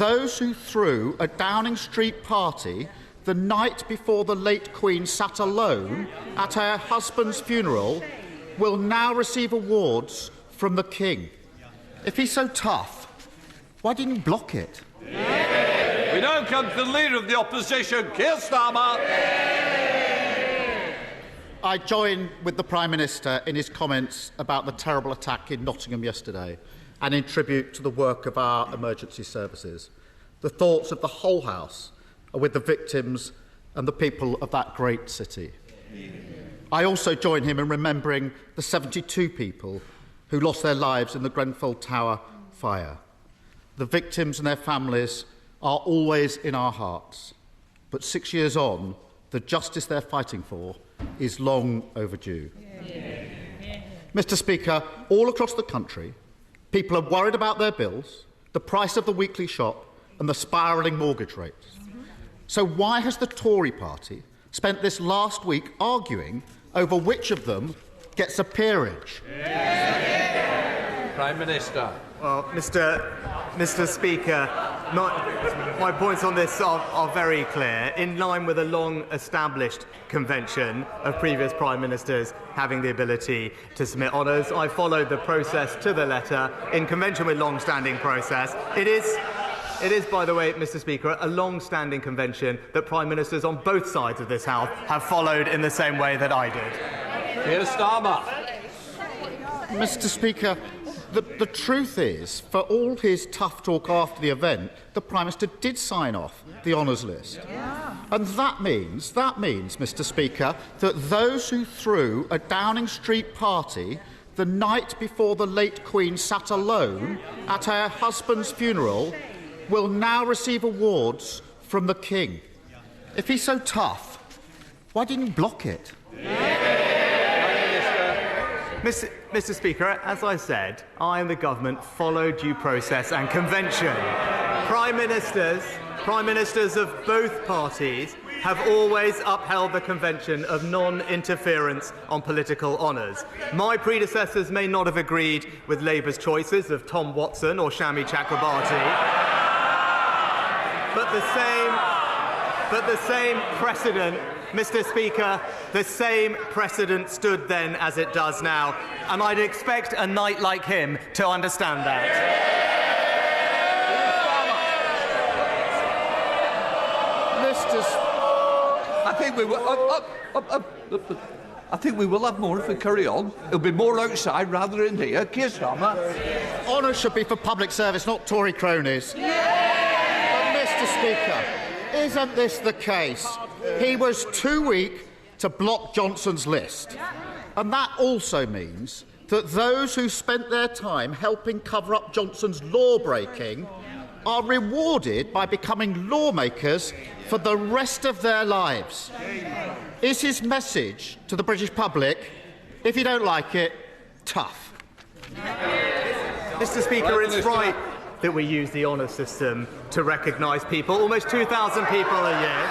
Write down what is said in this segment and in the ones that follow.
those who threw a Downing Street party the night before the late Queen sat alone at her husband's funeral will now receive awards from the King. If he's so tough, why didn't you block it? We now come to the Leader of the Opposition, Keir Starmer. I join with the Prime Minister in his comments about the terrible attack in Nottingham yesterday and in tribute to the work of our emergency services. The thoughts of the whole House are with the victims and the people of that great city. I also join him in remembering the 72 people who lost their lives in the Grenfell Tower fire. The victims and their families are always in our hearts, but 6 years on, the justice they're fighting for is long overdue. Mr. Speaker, all across the country, people are worried about their bills, the price of the weekly shop and the spiralling mortgage rates. So why has the Tory party spent this last week arguing over which of them gets a peerage? Prime Minister. Well, Mr. Speaker, my points on this are very clear. In line with a long-established convention of previous Prime Ministers having the ability to submit honours, I followed the process to the letter in convention with long-standing process. It is, by the way, Mr. Speaker, a long-standing convention that Prime Ministers on both sides of this House have followed in the same way that I did. Keir Starmer. Mr. Speaker, the truth is, for all his tough talk after the event, the Prime Minister did sign off the honours list. And that means, Mr. Speaker, that those who threw a Downing Street party the night before the late Queen sat alone at her husband's funeral will now receive awards from the King. If he's so tough, why didn't you block it? Mr. Speaker, as I said, I and the government follow due process and convention. Prime Ministers of both parties have always upheld the convention of non-interference on political honours. My predecessors may not have agreed with Labour's choices of Tom Watson or Shami Chakrabarti, but the same precedent, Mr. Speaker, the same precedent stood then as it does now, and I'd expect a knight like him to understand that. I think we will have more if we carry on. It'll be more outside rather than in here. Keir Starmer. Honour should be for public service, not Tory cronies. But, Mr. Speaker, isn't this the case? He was too weak to block Johnson's list. And that also means that those who spent their time helping cover up Johnson's law-breaking are rewarded by becoming lawmakers for the rest of their lives. Is his message to the British public, if you don't like it, tough? Mr. Speaker, it's right that we use the honours system to recognise people, almost 2,000 people a year,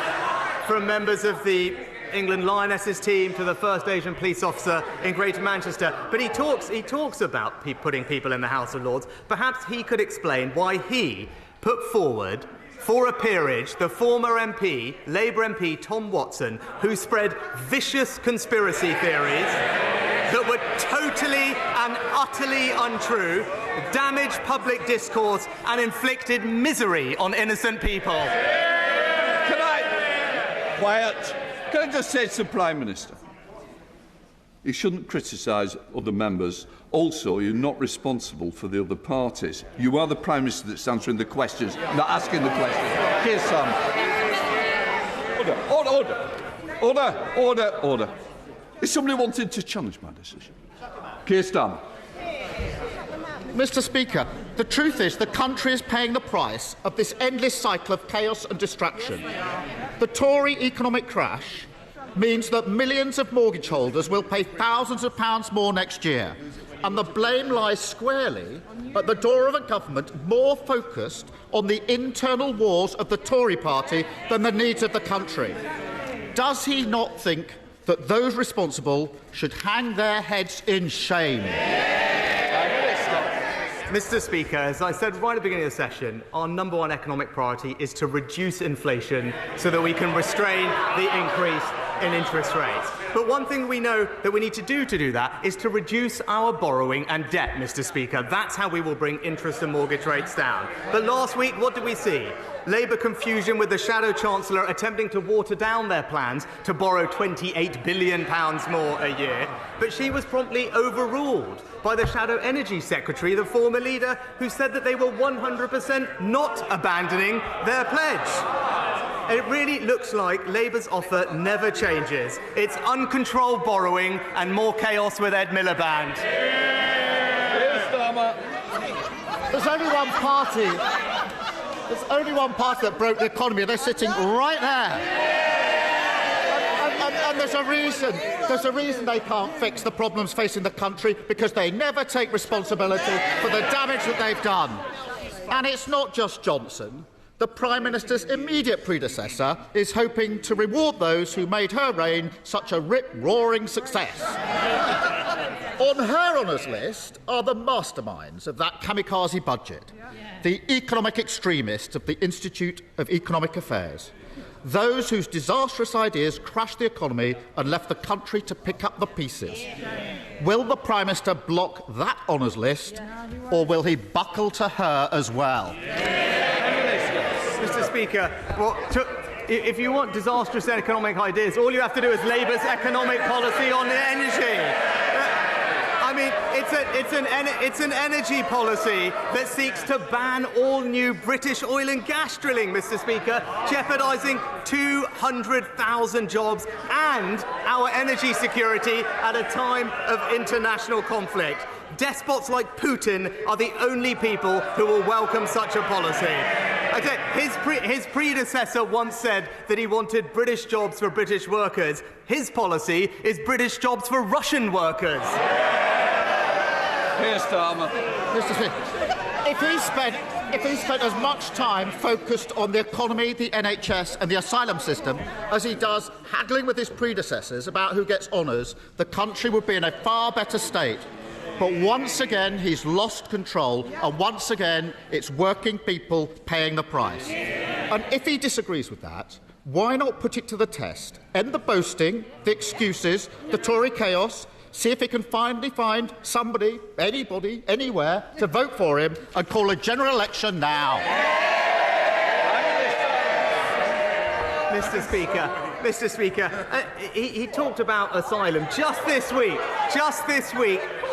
from members of the England Lionesses team to the first Asian police officer in Greater Manchester. But he talks about putting people in the House of Lords. Perhaps he could explain why he put forward for a peerage the former MP, Labour MP Tom Watson, who spread vicious conspiracy theories that were totally and utterly untrue, damaged public discourse and inflicted misery on innocent people. Quiet. Can I just say to the Prime Minister, you shouldn't criticise other members. Also, you're not responsible for the other parties. You are the Prime Minister that's answering the questions, not asking the questions. Keir Starmer. Order. Is somebody wanting to challenge my decision? Keir Starmer. Mr. Speaker, the truth is the country is paying the price of this endless cycle of chaos and distraction. The Tory economic crash means that millions of mortgage holders will pay thousands of pounds more next year, and the blame lies squarely at the door of a government more focused on the internal wars of the Tory party than the needs of the country. Does he not think that those responsible should hang their heads in shame? Mr. Speaker, as I said right at the beginning of the session, our number one economic priority is to reduce inflation so that we can restrain the increase in interest rates. But one thing we know that we need to do that is to reduce our borrowing and debt, Mr. Speaker. That's how we will bring interest and mortgage rates down. But last week, what did we see? Labour confusion with the Shadow Chancellor attempting to water down their plans to borrow £28 billion more a year. But she was promptly overruled by the Shadow Energy Secretary, the former leader, who said that they were 100% not abandoning their pledge. It really looks like Labour's offer never changes. It's uncontrolled borrowing and more chaos with Ed Miliband. There's only one party. There's only one party that broke the economy, and they're sitting right there. And there's a reason they can't fix the problems facing the country, because they never take responsibility for the damage that they've done. And it's not just Johnson. The Prime Minister's immediate predecessor is hoping to reward those who made her reign such a rip-roaring success. On her honours list are the masterminds of that kamikaze budget, the economic extremists of the Institute of Economic Affairs, those whose disastrous ideas crashed the economy and left the country to pick up the pieces. Will the Prime Minister block that honours list, or will he buckle to her as well? Mr. Speaker, if you want disastrous economic ideas, all you have to do is Labour's economic policy on energy. I mean, it's an energy policy that seeks to ban all new British oil and gas drilling, Mr. Speaker, jeopardising 200,000 jobs and our energy security at a time of international conflict. Despots like Putin are the only people who will welcome such a policy. His predecessor once said that he wanted British jobs for British workers. His policy is British jobs for Russian workers. Keir Starmer. Mr. Speaker, if he spent as much time focused on the economy, the NHS and the asylum system as he does haggling with his predecessors about who gets honours, the country would be in a far better state. But once again, he's lost control, and once again, it's working people paying the price. And if he disagrees with that, why not put it to the test? End the boasting, the excuses, the Tory chaos, see if he can finally find somebody, anybody, anywhere, to vote for him, and call a general election now. Mr. Speaker, he talked about asylum just this week.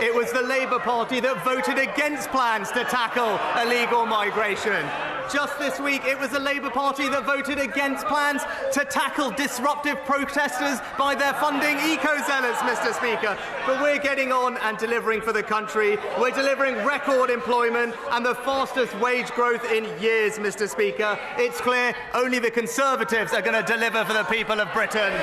It was the Labour Party that voted against plans to tackle illegal migration. Just this week, it was the Labour Party that voted against plans to tackle disruptive protesters by their funding eco-zealots, Mr. Speaker. But we're getting on and delivering for the country. We're delivering record employment and the fastest wage growth in years, Mr. Speaker. It's clear only the Conservatives are going to deliver for the people of Britain.